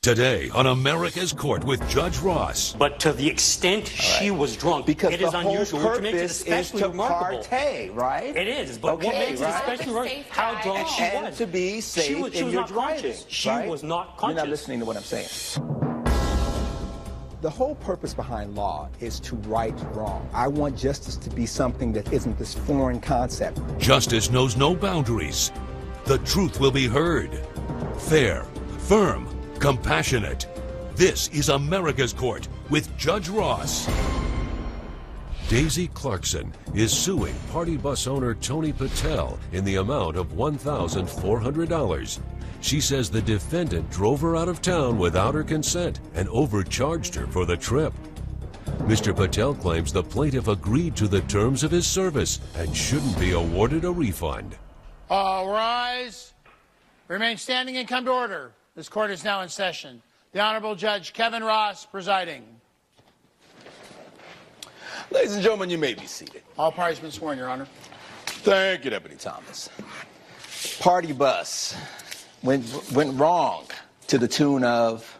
Today on America's Court with Judge Ross. But to the extent she was drunk, because it is the unusual, whole which makes it purpose especially is to remarkable. partay, right? It is, but what makes it especially remarkable how drunk she was. And to be safe she in was your not driving. conscious. She right? was not conscious. You're not listening to what I'm saying. The whole purpose behind law is to right wrong. I want justice to be something that isn't this foreign concept. Justice knows no boundaries. The truth will be heard. Fair, firm, compassionate. This is America's Court with Judge Ross. Daisy Clarkson is suing party bus owner Tony Patel in the amount of $1,400. She says the defendant drove her out of town without her consent and overcharged her for the trip. Mr. Patel claims the plaintiff agreed to the terms of his service and shouldn't be awarded a refund. All rise. Remain standing and come to order. This court is now in session. The Honorable Judge Kevin Ross presiding. Ladies and gentlemen, you may be seated. All parties have been sworn, Your Honor. Thank you, Deputy Thomas. Party bus went wrong to the tune of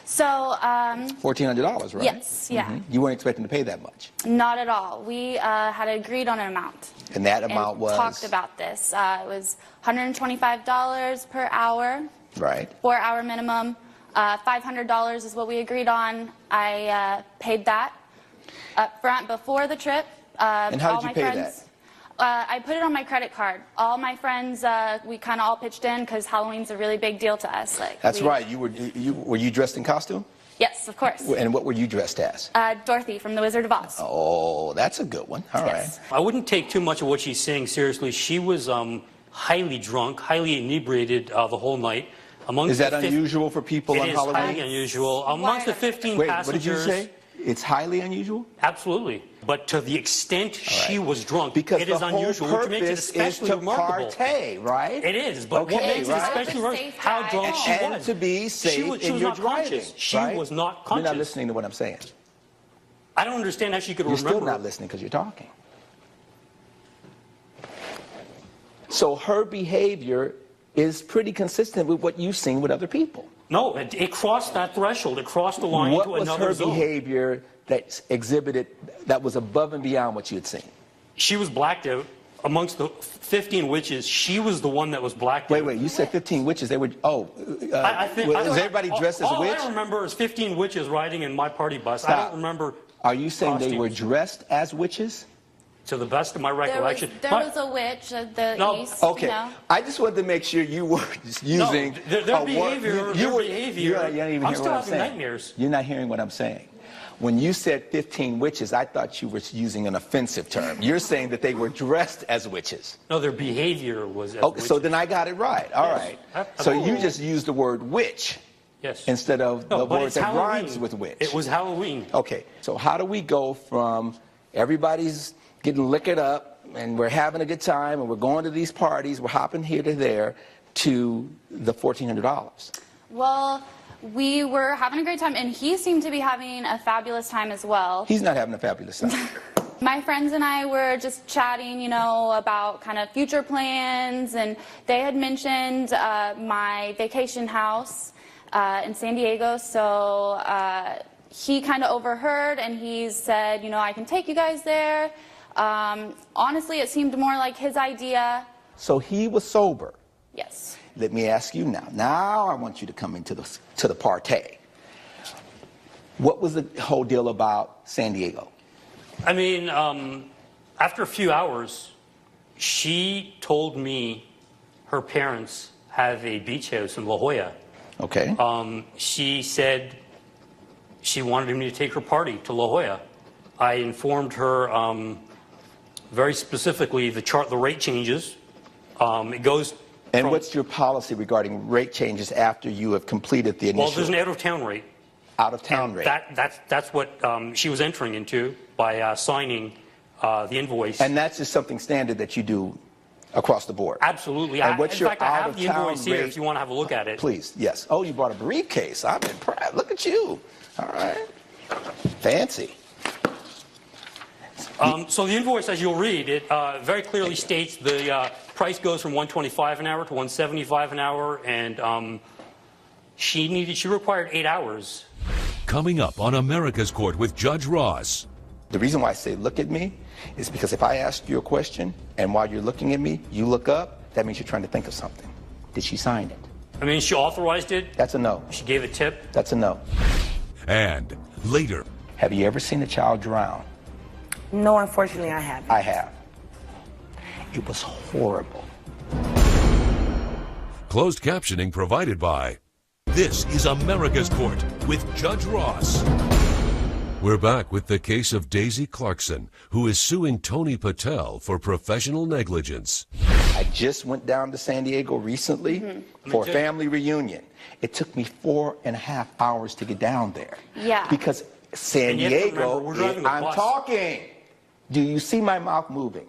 So, $1,400, right? yes, yeah. You weren't expecting to pay that much. Not at all. We had agreed on an amount. And that amount and was? Talked about this. It was $125 per hour. Right. 4-hour minimum. $500 is what we agreed on. I paid that up front before the trip. And how did you pay that? I put it on my credit card. All my friends, we kind of all pitched in because Halloween's a really big deal to us. That's right. Were you dressed in costume? Yes, of course. And what were you dressed as? Dorothy from The Wizard of Oz. Oh, that's a good one. All right. I wouldn't take too much of what she's saying seriously. She was highly drunk, highly inebriated the whole night. Is that unusual for people on Halloween? It is highly unusual. Amongst the 15 passengers... What did you say? It's highly unusual? Absolutely. But to the extent she was drunk, because it is unusual, which makes it especially remarkable. Because the whole purpose is to partay, right? It is, but what makes it especially remarkable how drunk she was. And to be safe in your driving. She was not conscious. You're not listening to what I'm saying. I don't understand how she could remember. You're still not listening because you're talking. So her behavior is pretty consistent with what you've seen with other people. No, it crossed that threshold. It crossed the line into another zone. What was her behavior that exhibited that was above and beyond what you had seen? She was blacked out. Amongst the 15 witches, she was the one that was blacked out. Wait, you said 15 witches. They were, is everybody dressed as a witch? All I remember is 15 witches riding in my party bus. Stop. I don't remember. Are you saying costumes. they were dressed as witches? To the best of my recollection. There was a witch at the east. Okay. You know? I just wanted to make sure you were using their behavior. You're not even I'm hearing still what I'm having saying. nightmares. You're not hearing what I'm saying. When you said 15 witches, I thought you were using an offensive term. You're saying that they were dressed as witches. No, their behavior was as okay, witches. so then I got it right. All right. So you just used the word witch instead of the word that rhymes with witch. It was Halloween. Okay, so how do we go from everybody's getting liquored up and we're having a good time and we're going to these parties, we're hopping here to there, to the $1,400? Well, we were having a great time, and he seemed to be having a fabulous time as well. He's not having a fabulous time. My friends and I were just chatting, about kind of future plans, and they had mentioned my vacation house in San Diego, so he kind of overheard, and he said, I can take you guys there. Honestly, it seemed more like his idea. So he was sober? Yes. Let me ask you now. Now I want you to come into the partay. What was the whole deal about San Diego? I mean, after a few hours, she told me her parents have a beach house in La Jolla. Okay. She said she wanted me to take her party to La Jolla. I informed her very specifically the rate changes. It goes. And what's your policy regarding rate changes after you have completed the initial? Well, there's an out-of-town rate. Out-of-town rate. That's what she was entering into by signing the invoice. And that's just something standard that you do across the board? Absolutely. And what's your in fact, I have the invoice here if you want to have a look at it. Please, yes. Oh, you brought a briefcase. I'm impressed. Look at you. All right. Fancy. So the invoice, as you'll read, it very clearly states the price goes from $125 an hour to $175 an hour, and She required 8 hours. Coming up on America's Court with Judge Ross. The reason why I say look at me is because if I ask you a question and while you're looking at me, you look up, that means you're trying to think of something. Did she sign it? I mean, she authorized it. That's a no. She gave a tip. That's a no. And later, Have you ever seen a child drown? No, unfortunately, I haven't. I have. It was horrible. closed captioning provided by This is America's Court with Judge Ross. We're back with the case of Daisy Clarkson, who is suing Tony Patel for professional negligence. I just went down to San Diego recently for a family reunion. It took me 4.5 hours to get down there. Yeah. Because San And you have to Diego, remember, we're driving a I'm bus. talking. Do you see my mouth moving?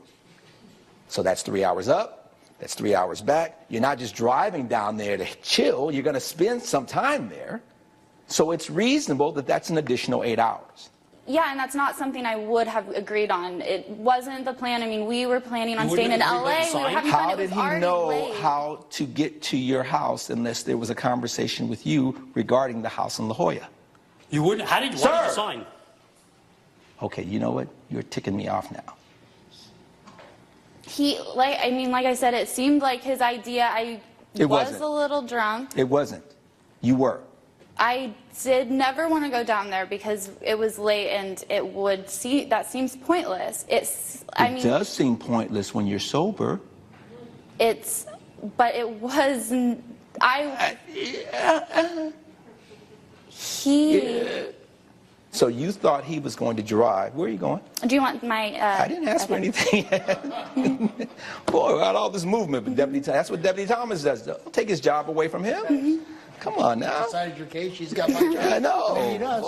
So that's 3 hours up, that's 3 hours back. You're not just driving down there to chill, you're going to spend some time there. So it's reasonable that that's an additional 8 hours. Yeah, and that's not something I would have agreed on. It wasn't the plan. I mean, we were planning on You staying in wouldn't agree LA. with the We were sign? having fun. How It was did he already know late. how to get to your house unless there was a conversation with you regarding the house in La Jolla? You wouldn't. Why did you sign? Okay, you know what? You're ticking me off now. Like I said, it seemed like his idea. It was wasn't. a little drunk. It wasn't. You were. I did never want to go down there because it was late and that seems pointless. It does seem pointless when you're sober. But it wasn't. So you thought he was going to drive. Where are you going? Do you want my? I didn't ask for anything. Boy, got all this movement, but that's what Deputy Thomas does. Don't take his job away from him. Come on now. Decided your case. She's got my job. I know. He does.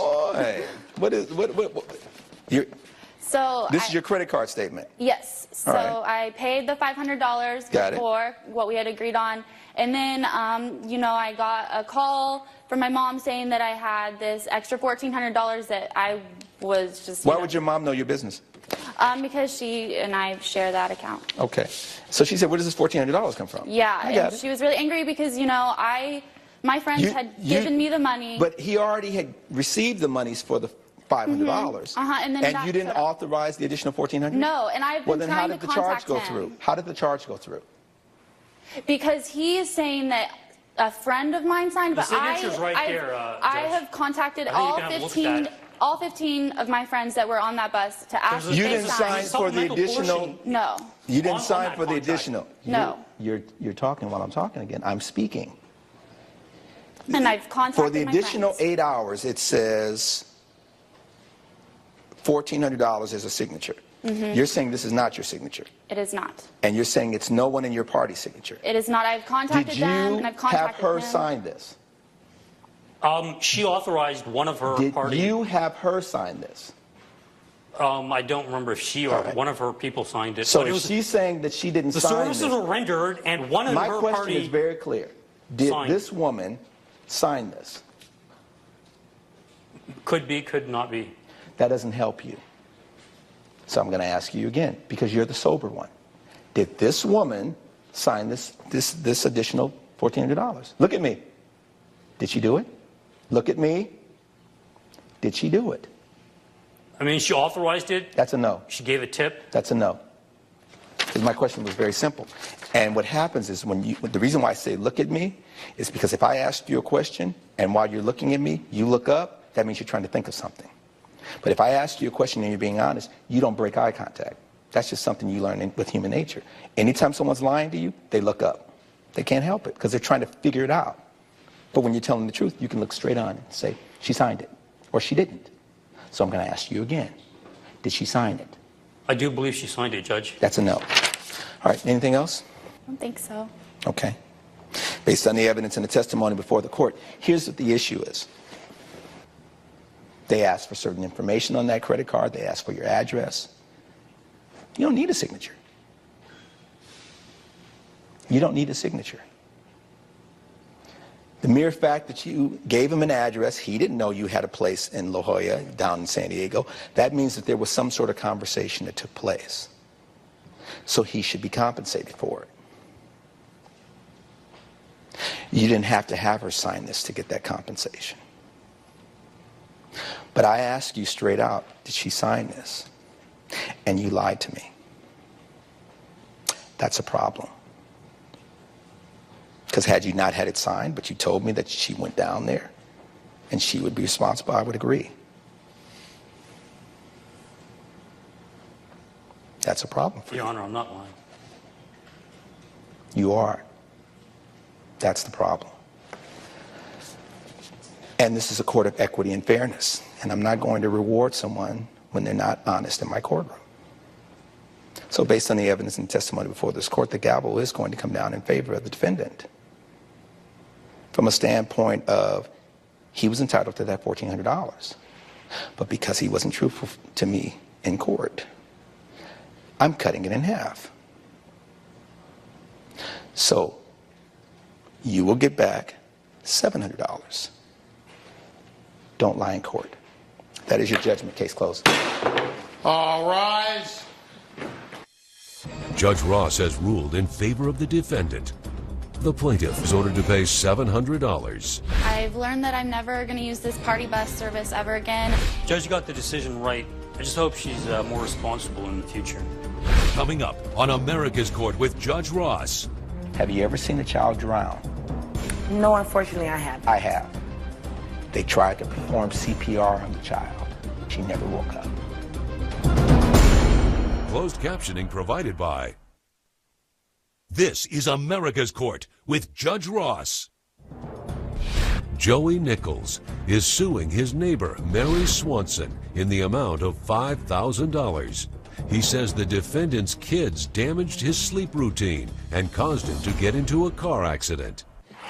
Boy, this is your credit card statement. Yes. So All right. I paid the $500 Got it. before what we had agreed on, and then I got a call from my mom saying that I had this extra $1,400 that I was just. Why would your mom know your business? Because she and I share that account. Okay. So she said, where does this $1,400 come from? Yeah, I got and it. she was really angry because my friends had given me the money. But he already had received the monies for the $500. And then you didn't authorize the additional $1,400? No, and I've been Well, then how trying did to the charge contact go him. through? How did the charge go through? Because he is saying that a friend of mine signed, but signature's right there, I Judge. have contacted I think you all can have a look at that. all 15 of my friends that were on that bus to ask if You they didn't sign signed. for the Supplemental additional. portion. No. You didn't On sign that for the contract. additional. No. You're talking while I'm talking again. I'm speaking. And I've contacted For the my additional friends. 8 hours, it says $1,400 as a signature. You're saying this is not your signature. It is not. And you're saying it's no one in your party's signature. It is not. I've contacted Did you them and I've have contacted her him. sign this? She authorized one of her Did party. you have her sign this? I don't remember if she or one of her people signed it. So but it if was, she's saying that she didn't the sign services this, were rendered, and one of my her question party is very clear. Did signed. this woman sign this? could be, could not be. That doesn't help you. So I'm going to ask you again, because you're the sober one. Did this woman sign this additional $1,400? Look at me. Did she do it? Look at me. Did she do it? I mean, she authorized it. That's a no. She gave a tip. That's a no. Because my question was very simple. And what happens is the reason why I say look at me is because if I ask you a question and while you're looking at me, you look up, that means you're trying to think of something. But if I ask you a question and you're being honest, you don't break eye contact. That's just something you learn with human nature. Anytime someone's lying to you, they look up. They can't help it because they're trying to figure it out. But when you're telling the truth, you can look straight on and say, she signed it, or she didn't. So I'm going to ask you again, did she sign it? I do believe she signed it, Judge. That's a no. All right, anything else? I don't think so. Okay. Based on the evidence and the testimony before the court, here's what the issue is. They asked for certain information on that credit card. They asked for your address. You don't need a signature. You don't need a signature. The mere fact that you gave him an address, he didn't know you had a place in La Jolla, down in San Diego, that means that there was some sort of conversation that took place. So he should be compensated for it. You didn't have to have her sign this to get that compensation. But I ask you straight out, did she sign this? And you lied to me. That's a problem. Because had you not had it signed, but you told me that she went down there and she would be responsible, I would agree. That's a problem for you. Your Honor, I'm not lying. You are. That's the problem. And this is a court of equity and fairness. And I'm not going to reward someone when they're not honest in my courtroom. So based on the evidence and testimony before this court, the gavel is going to come down in favor of the defendant. From a standpoint of, he was entitled to that $1,400. But because he wasn't truthful to me in court, I'm cutting it in half. So you will get back $700. Don't lie in court. That is your judgment. Case closed. All rise. Judge Ross has ruled in favor of the defendant. The plaintiff is ordered to pay $700. I've learned that I'm never going to use this party bus service ever again. Judge got the decision right. I just hope she's more responsible in the future. Coming up on America's Court with Judge Ross. Have you ever seen a child drown? No, unfortunately, I haven't. I have. They tried to perform CPR on the child. She never woke up. Closed captioning provided by. This is America's Court with Judge Ross. Joey Nichols is suing his neighbor, Mary Swanson, in the amount of $5,000. He says the defendant's kids damaged his sleep routine and caused him to get into a car accident.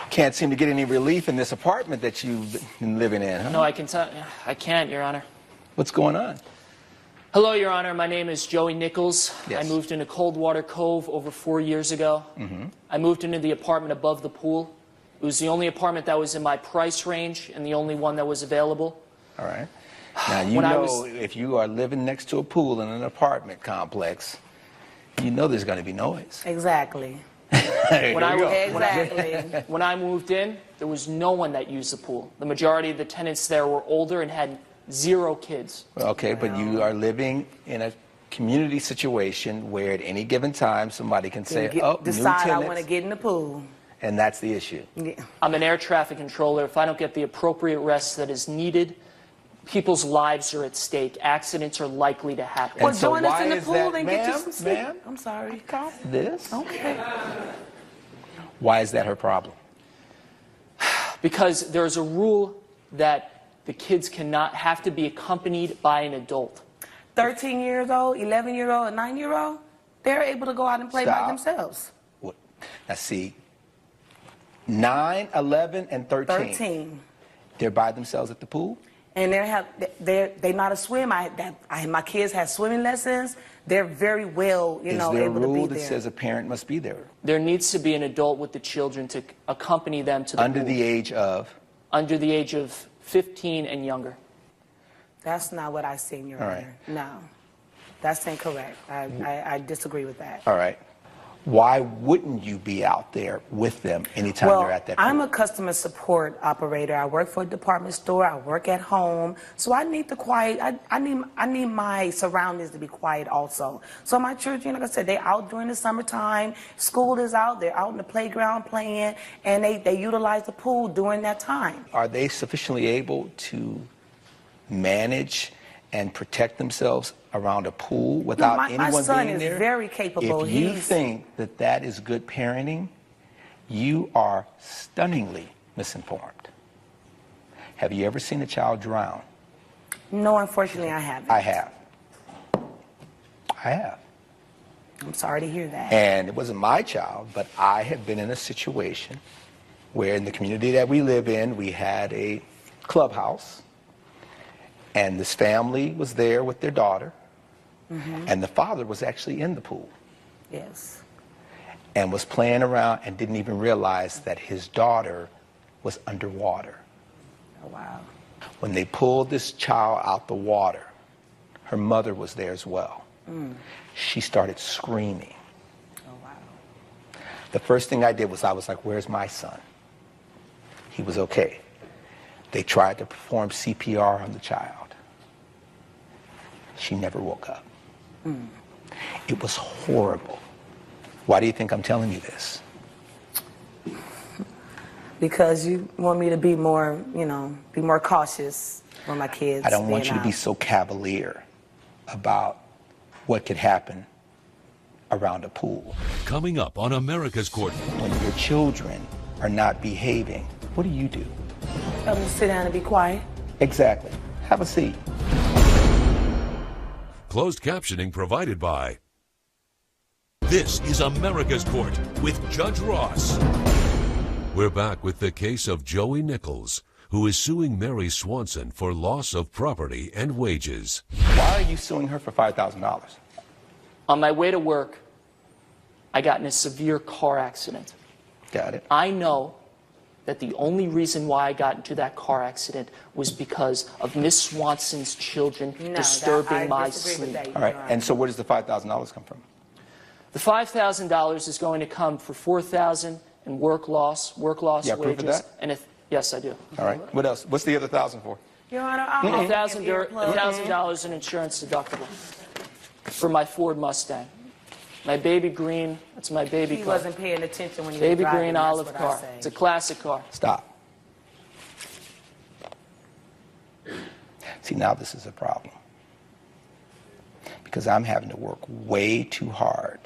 Can't seem to get any relief in this apartment that you've been living in, huh? No, I can't, Your Honor. What's going on? Hello, Your Honor. My name is Joey Nichols. Yes. I moved into Coldwater Cove over 4 years ago. I moved into the apartment above the pool. It was the only apartment that was in my price range and the only one that was available. All right. Now, you know, if you are living next to a pool in an apartment complex, you know there's going to be noise. Exactly. When I moved in, there was no one that used the pool. The majority of the tenants there were older and had 0 kids. Okay, but you are living in a community situation where at any given time somebody can say, oh, new decide I tenants, want to get in the pool. and that's the issue. Yeah. I'm an air traffic controller. If I don't get the appropriate rest that is needed, people's lives are at stake. Accidents are likely to happen. Well, And so join us why in the is pool that, and get you ma'am? some sleep. Ma'am? I'm sorry. This? Okay. Why is that her problem? Because there's a rule that the kids cannot have to be accompanied by an adult. 13 years old, 11-year-old, and 9-year-old, they're able to go out and play by Stop. themselves. What? Now see, 9, 11, and 13. They're by themselves at the pool? And they know how to swim. My kids have swimming lessons. They're very well, Is there a able to rule be that there. says a parent must be there? There needs to be an adult with the children to accompany them to the Under pool. the age of? Under the age of 15 and younger. That's not what I seen, Your All Honor. right. No. That's incorrect. I disagree with that. All right. Why wouldn't you be out there with them anytime Well, they're at that pool? I'm a customer support operator. I work for a department store. I work at home. So I need the quiet. I need my surroundings to be quiet also. So my children, like I said, they're out during the summertime. School is out. They're out in the playground playing, and they utilize the pool during that time. Are they sufficiently able to manage and protect themselves around a pool without my anyone son being is there? very capable. If you He's- think that that is good parenting, you are stunningly misinformed. Have you ever seen a child drown? No, unfortunately, I haven't. I have. I have. I'm sorry to hear that. And it wasn't my child, but I have been in a situation where in the community that we live in, we had a clubhouse, and this family was there with their daughter, and the father was actually in the pool Yes. and was playing around and didn't even realize that his daughter was underwater. Oh, wow. When they pulled this child out the water, her mother was there as well. She started screaming. Oh, wow. The first thing I did was I was like, where's my son? He was okay. They tried to perform CPR on the child. She never woke up. It was horrible. Why do you think I'm telling you this? Because you want me to be more, be more cautious for my kids. I don't want being you to be out. so cavalier about what could happen around a pool. Coming up on America's Court. When your children are not behaving, what do? Tell them to sit down and be quiet. Exactly. Have a seat. Closed captioning provided by. This is America's Court with Judge Ross. We're back with the case of Joey Nichols, who is suing Mary Swanson for loss of property and wages. Why are you suing her for $5,000? On my way to work, I got in a severe car accident. Got it. I know that the only reason why I got into that car accident was because of Miss Swanson's children disturbing my sleep. All right. And so where does the $5,000 come from? The $5,000 is going to come for $4,000 in work loss You have proof wages. of that? And yes, I do. All right. What else? What's the other $1,000 for? Your Honor, I'll $1,000 in insurance deductible for my Ford Mustang. My baby green, that's my baby He car. wasn't paying attention when you were Baby driving, green that's olive what I car. say. It's a classic car. Stop. See, now this is a problem. Because I'm having to work way too hard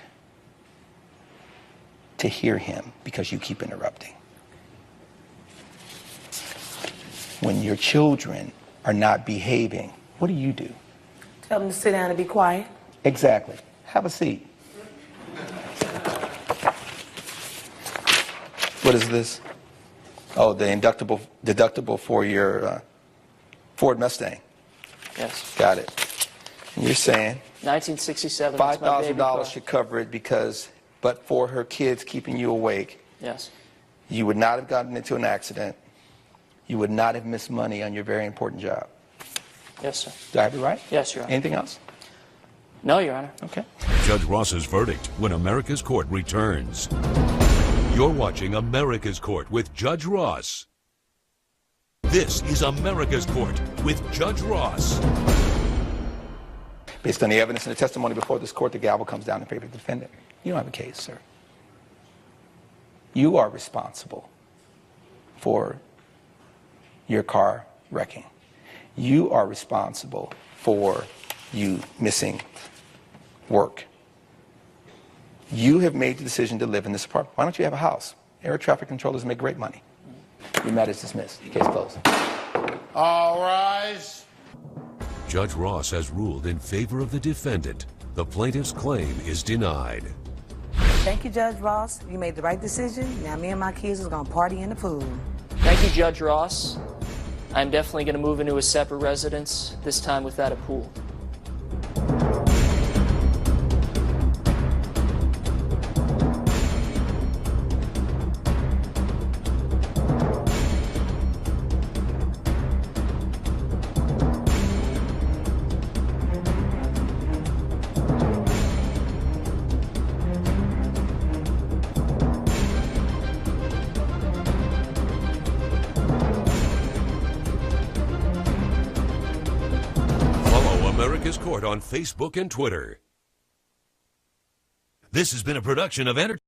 to hear him because you keep interrupting. When your children are not behaving, what do? Tell them to sit down and be quiet. Exactly. Have a seat. What is this? Oh, the deductible for your Ford Mustang. Yes. Got it. And you're saying 1967. That's my baby car. $5,000 should cover it because, but for her kids keeping you awake, Yes. you would not have gotten into an accident. You would not have missed money on your very important job. Yes, sir. Do I have it right? Yes, Your Honor. Anything else? No, Your Honor. Okay. Judge Ross's verdict when America's Court returns. You're watching America's Court with Judge Ross. This is America's Court with Judge Ross. Based on the evidence and the testimony before this court, the gavel comes down in favor of the defendant. You don't have a case, sir. You are responsible for your car wrecking. You are responsible for you missing work. You have made the decision to live in this apartment. Why don't you have a house? Air traffic controllers make great money. Your matter is dismissed. Case closed. All rise. Judge Ross has ruled in favor of the defendant. The plaintiff's claim is denied. Thank you, Judge Ross. You made the right decision. Now me and my kids is going to party in the pool. Thank you, Judge Ross. I'm definitely going to move into a separate residence, this time without a pool. Follow America's Court on Facebook and Twitter. This has been a production of Entertainment.